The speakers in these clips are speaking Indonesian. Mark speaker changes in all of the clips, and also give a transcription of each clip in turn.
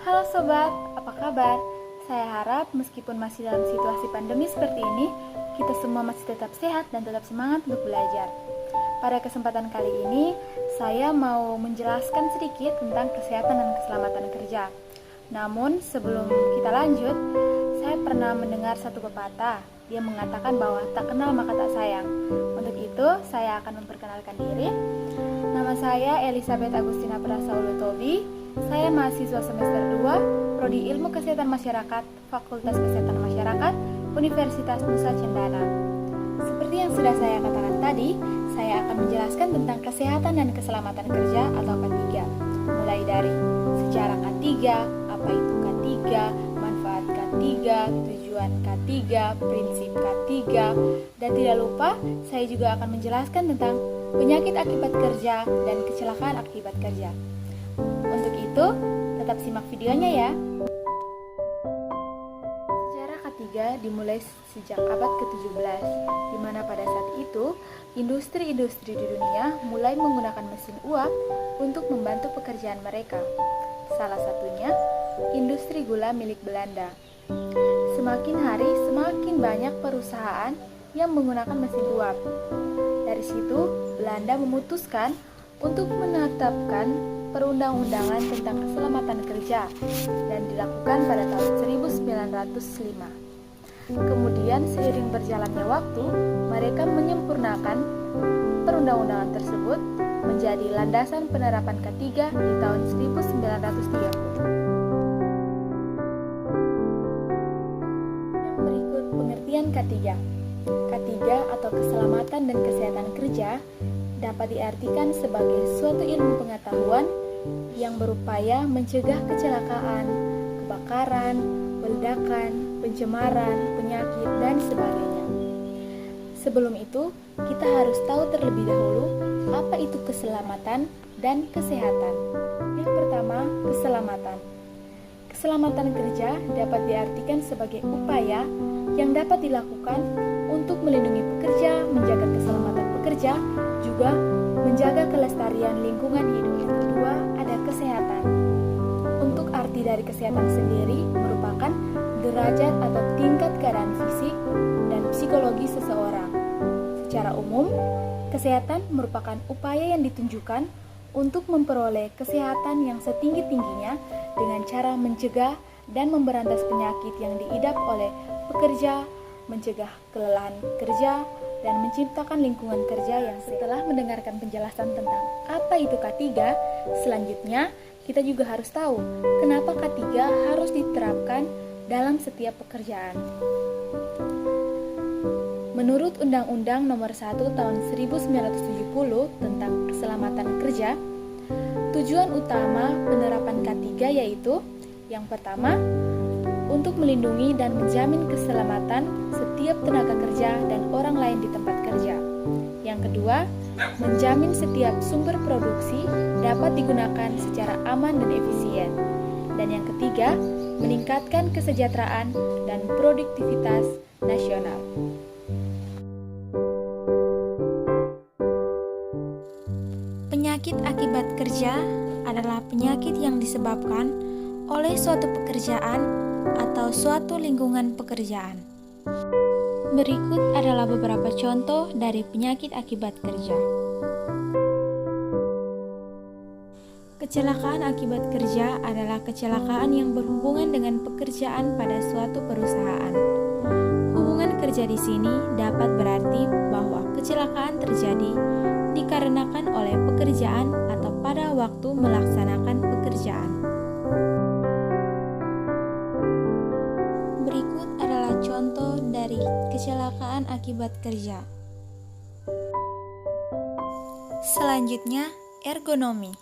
Speaker 1: Halo sobat, apa kabar? Saya harap meskipun masih dalam situasi pandemi seperti ini, kita semua masih tetap sehat dan tetap semangat untuk belajar. Pada kesempatan kali ini, saya mau menjelaskan sedikit tentang kesehatan dan keselamatan kerja. Namun sebelum kita lanjut, saya pernah mendengar satu pepatah yang mengatakan bahwa tak kenal maka tak sayang. Untuk itu, saya akan memperkenalkan diri. Nama saya Elizabeth Agustina Prasaulutobi. Saya mahasiswa semester 2, Prodi Ilmu Kesehatan Masyarakat, Fakultas Kesehatan Masyarakat, Universitas Nusa Cendana. Seperti yang sudah saya katakan tadi, saya akan menjelaskan tentang kesehatan dan keselamatan kerja atau K3. Mulai dari secara K3, apa itu K3, manfaat K3, tujuan K3, prinsip K3, dan tidak lupa saya juga akan menjelaskan tentang penyakit akibat kerja dan kecelakaan akibat kerja. Untuk itu, tetap simak videonya ya. Sejarah K3 dimulai sejak abad ke-17, di mana pada saat itu, industri-industri di dunia mulai menggunakan mesin uap untuk membantu pekerjaan mereka. Salah satunya, industri gula milik Belanda. Semakin hari, semakin banyak perusahaan yang menggunakan mesin uap. Dari situ, Belanda memutuskan untuk menetapkan perundang-undangan tentang keselamatan kerja dan dilakukan pada tahun 1905. Kemudian seiring berjalannya waktu, mereka menyempurnakan perundang-undangan tersebut menjadi landasan penerapan K3 di tahun 1930. Yang berikut pengertian K3. K3 atau keselamatan dan kesehatan kerja dapat diartikan sebagai suatu ilmu pengetahuan yang berupaya mencegah kecelakaan, kebakaran, ledakan, pencemaran, penyakit, dan sebagainya. Sebelum itu, kita harus tahu terlebih dahulu apa itu keselamatan dan kesehatan. Yang pertama, keselamatan. Keselamatan kerja dapat diartikan sebagai upaya yang dapat dilakukan untuk melindungi pekerja, menjaga keselamatan pekerja, juga menjaga kelestarian lingkungan hidup. Yang kedua, ada kesehatan. Untuk arti dari kesehatan sendiri merupakan derajat atau tingkat keadaan fisik dan psikologi seseorang. Secara umum, kesehatan merupakan upaya yang ditunjukkan untuk memperoleh kesehatan yang setinggi-tingginya dengan cara mencegah dan memberantas penyakit yang diidap oleh pekerja, mencegah kelelahan kerja, dan menciptakan lingkungan kerja yang setelah mendengarkan penjelasan tentang apa itu K3, selanjutnya kita juga harus tahu kenapa K3 harus diterapkan dalam setiap pekerjaan. Menurut Undang-Undang Nomor 1 Tahun 1970 tentang Keselamatan Kerja, tujuan utama penerapan K3 yaitu yang pertama, untuk melindungi dan menjamin keselamatan setiap tenaga kerja dan orang lain di tempat kerja. Yang kedua, menjamin setiap sumber produksi dapat digunakan secara aman dan efisien. Dan yang ketiga, meningkatkan kesejahteraan dan produktivitas nasional.
Speaker 2: Penyakit akibat kerja adalah penyakit yang disebabkan oleh suatu pekerjaan atau suatu lingkungan pekerjaan. Berikut adalah beberapa contoh dari penyakit akibat kerja. Kecelakaan akibat kerja adalah kecelakaan yang berhubungan dengan pekerjaan pada suatu perusahaan. Hubungan kerja di sini dapat berarti bahwa kecelakaan terjadi dikarenakan oleh pekerjaan atau pada waktu melaksanakan pekerjaan. Berikut adalah contoh dari kecelakaan akibat kerja. Selanjutnya, ergonomi.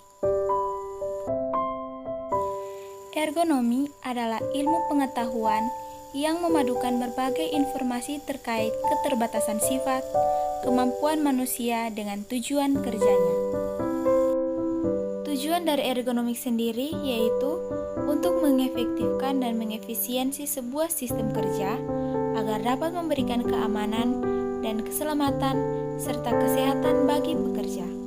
Speaker 2: Ergonomi adalah ilmu pengetahuan yang memadukan berbagai informasi terkait keterbatasan sifat, kemampuan manusia dengan tujuan kerjanya. Tujuan dari ergonomi sendiri yaitu untuk mengefektifkan dan mengefisiensi sebuah sistem kerja agar dapat memberikan keamanan dan keselamatan serta kesehatan bagi pekerja.